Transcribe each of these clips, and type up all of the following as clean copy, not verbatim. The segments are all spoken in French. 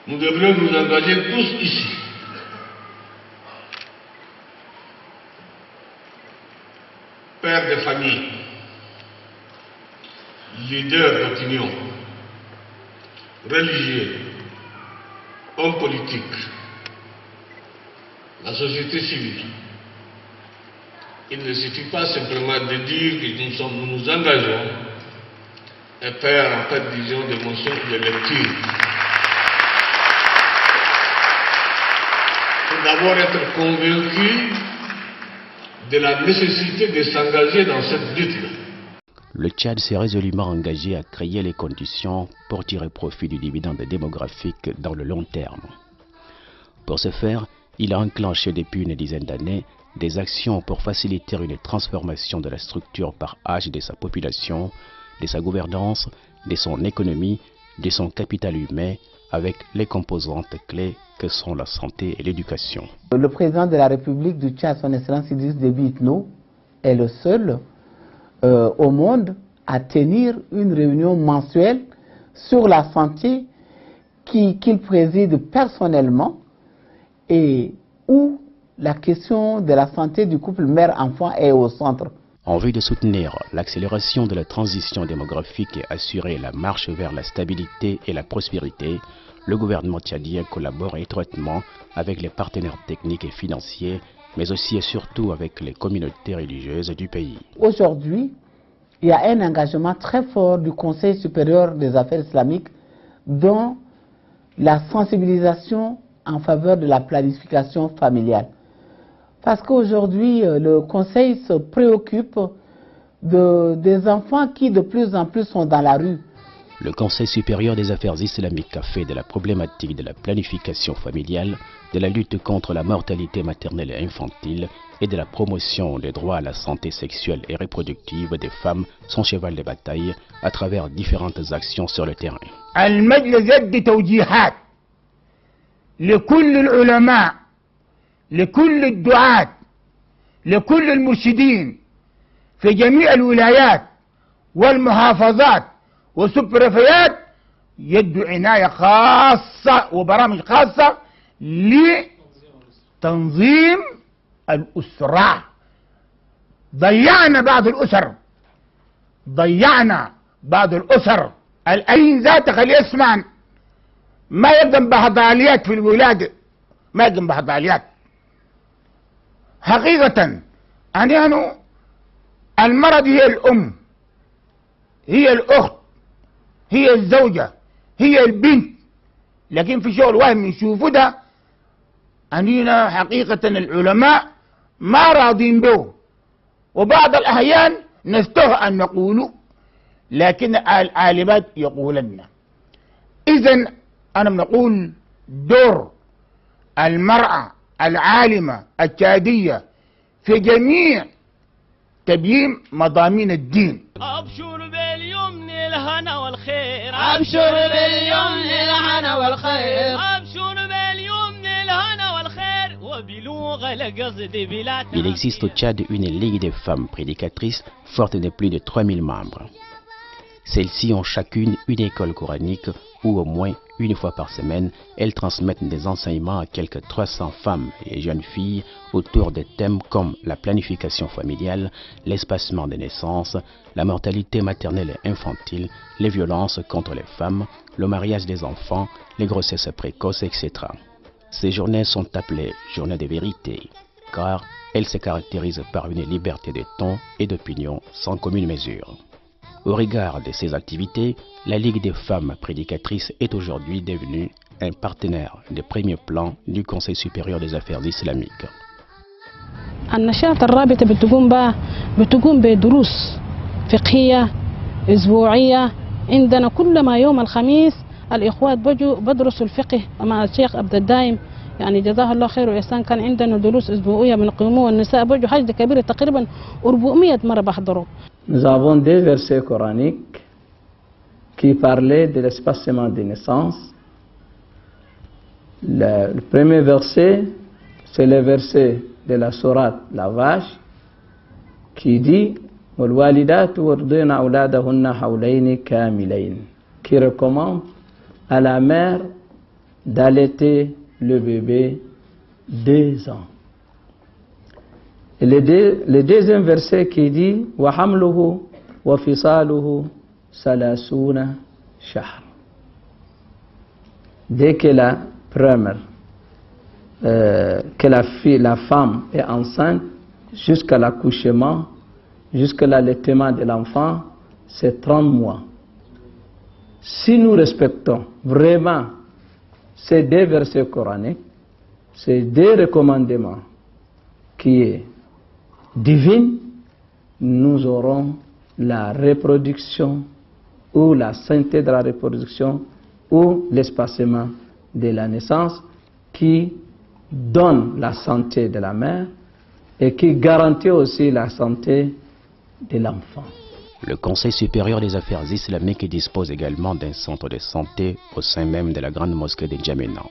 Nous devrions nous engager tous ici. Pères de famille, leaders d'opinion, religieux, hommes politiques, la société civile. Il ne suffit pas simplement de dire que nous nous engageons et faire en fait disons des motions de lecture. Il faut d'abord être convaincu de la nécessité de s'engager dans cette lutte-là. Le Tchad s'est résolument engagé à créer les conditions pour tirer profit du dividende démographique dans le long terme. Pour ce faire, il a enclenché depuis une dizaine d'années des actions pour faciliter une transformation de la structure par âge de sa population, de sa gouvernance, de son économie, de son capital humain, avec les composantes clés que sont la santé et l'éducation. Le président de la République du Tchad, son Excellence Idriss Déby Itno, est le seul au monde à tenir une réunion mensuelle sur la santé qu'il préside personnellement et où la question de la santé du couple mère-enfant est au centre. En vue de soutenir l'accélération de la transition démographique et assurer la marche vers la stabilité et la prospérité, le gouvernement tchadien collabore étroitement avec les partenaires techniques et financiers, mais aussi et surtout avec les communautés religieuses du pays. Aujourd'hui, il y a un engagement très fort du Conseil supérieur des affaires islamiques dans la sensibilisation en faveur de la planification familiale. Parce qu'aujourd'hui, le Conseil se préoccupe des enfants qui de plus en plus sont dans la rue. Le Conseil supérieur des affaires islamiques a fait de la problématique de la planification familiale, de la lutte contre la mortalité maternelle et infantile et de la promotion des droits à la santé sexuelle et reproductive des femmes son cheval de bataille à travers différentes actions sur le terrain. لكل العلماء لكل الدعاة لكل المرشدين في جميع الولايات والمحافظات والسوبرفيات يدوا عناية خاصة وبرامج خاصة لتنظيم الأسرة. ضيعنا بعض الأسر الأين ذات خلي يسمعن ما يقدم بهضاليات في الولادة، ما يقدم بهضاليات حقيقة. أنا المرض هي الأم، هي الأخت، هي الزوجة، هي البنت، لكن في شغل وهم يشوفوا ده أنينا حقيقة العلماء ما راضين به، وبعض الأحيان نستهى أن نقول لكن العالمات يقولن. إذن أنا بنقول دور المرأة العالمة التشادية في جميع تبيين مضامين الدين. أبشر باليمن الهنا والخير، أبشر باليمن الهنا والخير، أبشر باليمن الهنا والخير وبلوغ القصد بلا. Il existe au Tchad une ligue des femmes prédicatrices forte de plus de 3000 membres. Celles-ci ont chacune une école coranique où au moins une fois par semaine, elles transmettent des enseignements à quelques 300 femmes et jeunes filles autour de thèmes comme la planification familiale, l'espacement des naissances, la mortalité maternelle et infantile, les violences contre les femmes, le mariage des enfants, les grossesses précoces, etc. Ces journées sont appelées journées de vérité, car elles se caractérisent par une liberté de ton et d'opinion sans commune mesure. Au regard de ces activités, la Ligue des femmes prédicatrices est aujourd'hui devenue un partenaire de premier plan du Conseil supérieur des affaires islamiques. النشاط الرابطة بتقوم بدروس فقهية أسبوعية. عندنا كل ما يوم الخميس الإخوات بدرسوا الفقه مع الشيخ عبد الدايم، يعني جزاه الله خير وإحسان. كان عندنا دروس أسبوعية بنقيموها، والنساء بيجوا حشد كبيرة تقريبا 400 مرة بحضروا. Nous avons deux versets coraniques qui parlaient de l'espacement des naissances. Le premier verset, c'est le verset de la sourate La Vache qui dit وَالْوَالِدَاتُ يُرْضِعْنَ أَوْلَادَهُنَّ حَوْلَيْنِ كَامِلَيْنِ, qui recommande à la mère d'allaiter le bébé 2 ans. Et le deuxième verset qui dit « Wa hamluhu wa fisaluhu salasuna shahr ». Dès que la première, que la femme est enceinte, jusqu'à l'accouchement, jusqu'à l'allaitement de l'enfant, c'est 30 mois. Si nous respectons vraiment ces 2 versets coraniques, ces 2 recommandements qui est divine, nous aurons la reproduction ou la sainteté de la reproduction ou l'espacement de la naissance qui donne la santé de la mère et qui garantit aussi la santé de l'enfant. Le Conseil supérieur des affaires islamiques dispose également d'un centre de santé au sein même de la grande mosquée de N'Djamena.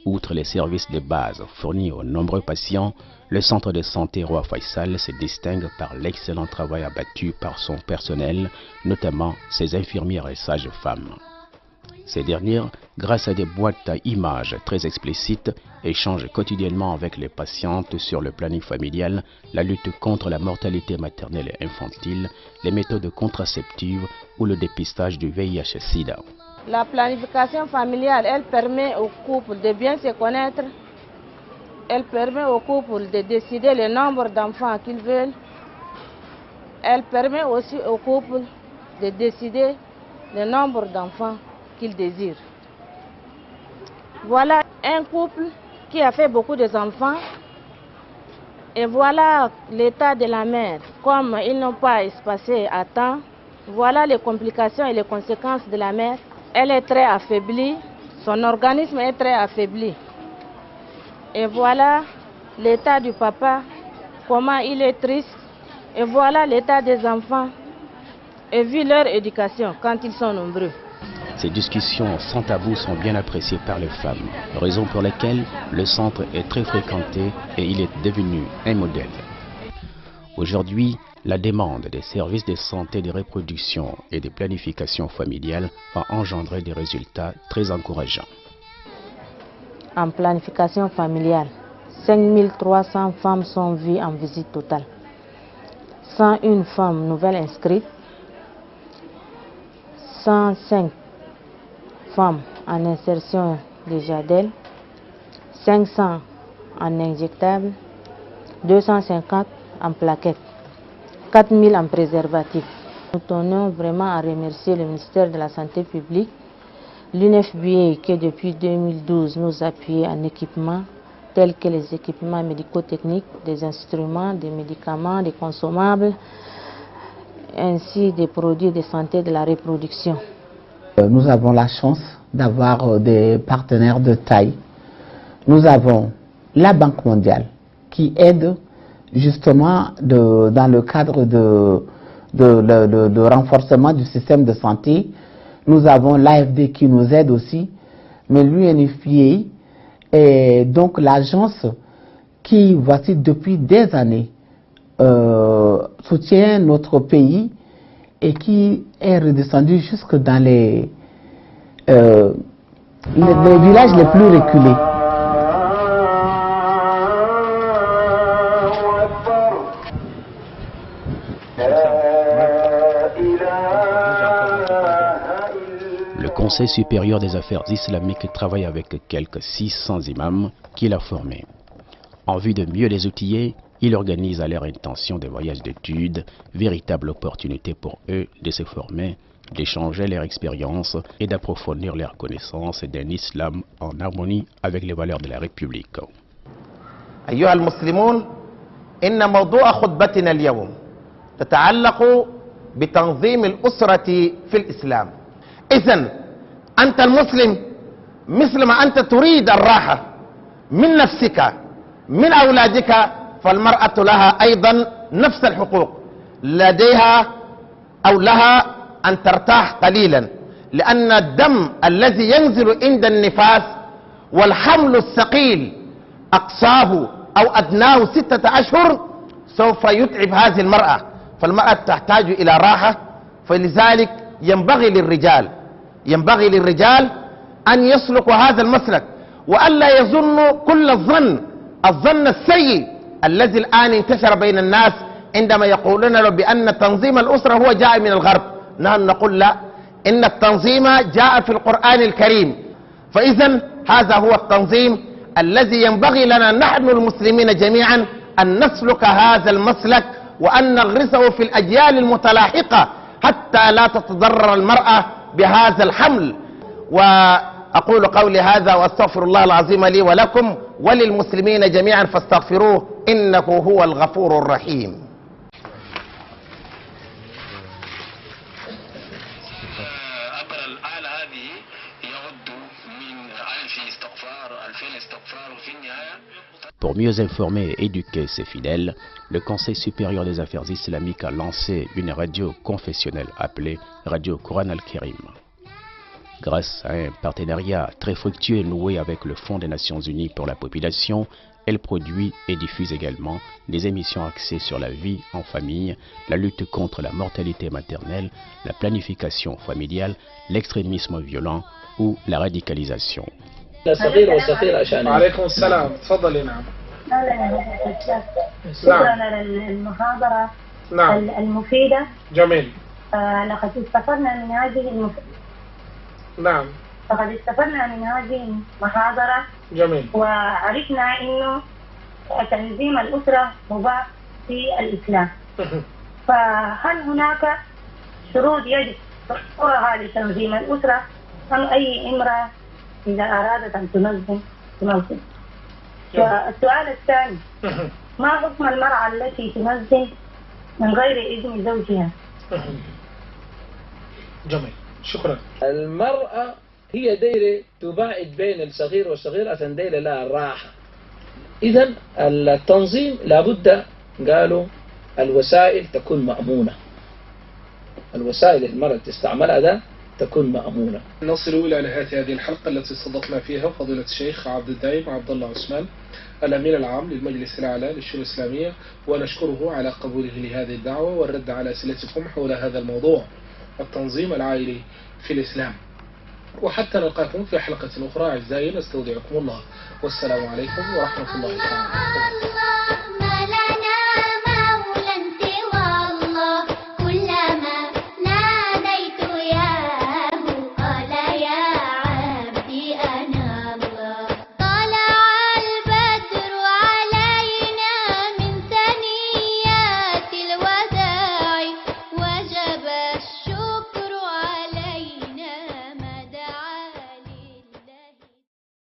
Outre les services de base fournis aux nombreux patients, le centre de santé Roi Faisal se distingue par l'excellent travail abattu par son personnel, notamment ses infirmières et sages-femmes. Ces dernières, grâce à des boîtes à images très explicites, échangent quotidiennement avec les patientes sur le planning familial, la lutte contre la mortalité maternelle et infantile, les méthodes contraceptives ou le dépistage du VIH-Sida. La planification familiale, elle permet au couple de bien se connaître, elle permet au couple de décider le nombre d'enfants qu'ils veulent, elle permet aussi au couple de décider le nombre d'enfants qu'ils désirent. Voilà un couple qui a fait beaucoup d'enfants et voilà l'état de la mère. Comme ils n'ont pas espacé à temps, voilà les complications et les conséquences de la mère. Elle est très affaiblie, son organisme est très affaibli. Et voilà l'état du papa, comment il est triste. Et voilà l'état des enfants. Et vu leur éducation quand ils sont nombreux. Ces discussions sans tabou sont bien appréciées par les femmes, raison pour laquelle le centre est très fréquenté et il est devenu un modèle. Aujourd'hui, la demande des services de santé de reproduction et de planification familiale a engendré des résultats très encourageants. En planification familiale, 5300 femmes sont vues en visite totale, 101 femmes nouvelles inscrites, 105 femmes en insertion de Jadel, 500 en injectable, 250 en plaquettes, 4000 en préservatifs. Nous tenons vraiment à remercier le ministère de la Santé publique, l'UNFPA qui depuis 2012 nous appuie en équipements tels que les équipements médico-techniques, des instruments, des médicaments, des consommables, ainsi des produits de santé de la reproduction. Nous avons la chance d'avoir des partenaires de taille. Nous avons la Banque mondiale qui aide justement dans le cadre de renforcement du système de santé. Nous avons l'AFD qui nous aide aussi, mais l'UNFPA est donc l'agence qui, voici depuis des années, soutient notre pays et qui est redescendu jusque dans les villages les plus reculés. Le Conseil supérieur des affaires islamiques travaille avec quelques 600 imams qu'il a formés. En vue de mieux les outiller, il organise à leur intention des voyages d'études, véritable opportunité pour eux de se former, d'échanger leur expérience et d'approfondir leurs connaissances d'un islam en harmonie avec les valeurs de la République. أيها المسلمون، إن موضوع خطبتنا اليوم تتعلق بتنظيم الأسرة في الإسلام. إذن أنت المسلم مثل ما أنت تريد الراحة من نفسك من أولادك، فالمرأة لها أيضا نفس الحقوق، لديها أو لها أن ترتاح قليلا، لأن الدم الذي ينزل عند النفاس والحمل الثقيل أقصاه أو أدناه 6 أشهر سوف يتعب هذه المرأة، فالمرأة تحتاج إلى راحة. فلذلك ينبغي للرجال أن يسلكوا هذا المسلك، وألا يظنوا كل الظن السيء الذي الآن انتشر بين الناس عندما يقولون له بأن تنظيم الأسرة هو جاء من الغرب. نحن نقول لا، إن التنظيم جاء في القرآن الكريم. فإذا هذا هو التنظيم الذي ينبغي لنا نحن المسلمين جميعا أن نسلك هذا المسلك، وأن نغرسه في الأجيال المتلاحقة حتى لا تتضرر المرأة بهذا الحمل. وأقول قولي هذا وأستغفر الله العظيم لي ولكم وللمسلمين جميعا فاستغفروه إنه هو الغفور الرحيم. Pour mieux informer et éduquer ses fidèles, le Conseil supérieur des affaires islamiques a lancé une radio confessionnelle appelée Radio Coran Al-Kérim. Grâce à un partenariat très fructueux noué avec le Fonds des Nations Unies pour la population, elle produit et diffuse également des émissions axées sur la vie en famille, la lutte contre la mortalité maternelle, la planification familiale, l'extrémisme violent ou la radicalisation. وعليكم السلام، تفضلي. نعم. شكرا على المحاضرة المفيدة. جميل. لقد استفدنا من هذه نعم. لقد استفدنا من هذه المحاضرة. جميل. وعرفنا إنه تنظيم الأسرة مباح في الإسلام. فهل هناك شروط يجب توفرها لتنظيم الأسرة أم أي امرأة إذا أرادت أن تنظم؟ والسؤال الثاني، ما حكم المرأة التي تنظم من غير إذن زوجها؟ جميل، شكرا. المرأة هي دايرة تباعد بين الصغير والصغير عشان دايرة لها الراحة. إذا التنظيم لابد قالوا الوسائل تكون مأمونة. الوسائل المرأة تستعملها ده تكون مأمونة. نصل إلى نهاية هذه الحلقة التي استضفنا فيها فضيلة الشيخ عبد الدايم عبد الله عثمان الأمين العام للمجلس الأعلى للشؤون الإسلامية، ونشكره على قبوله لهذه الدعوة والرد على أسئلتكم حول هذا الموضوع، التنظيم العائلي في الإسلام. وحتى نلقاكم في حلقة أخرى أعزائي، نستودعكم الله، والسلام عليكم ورحمة الله تعالى.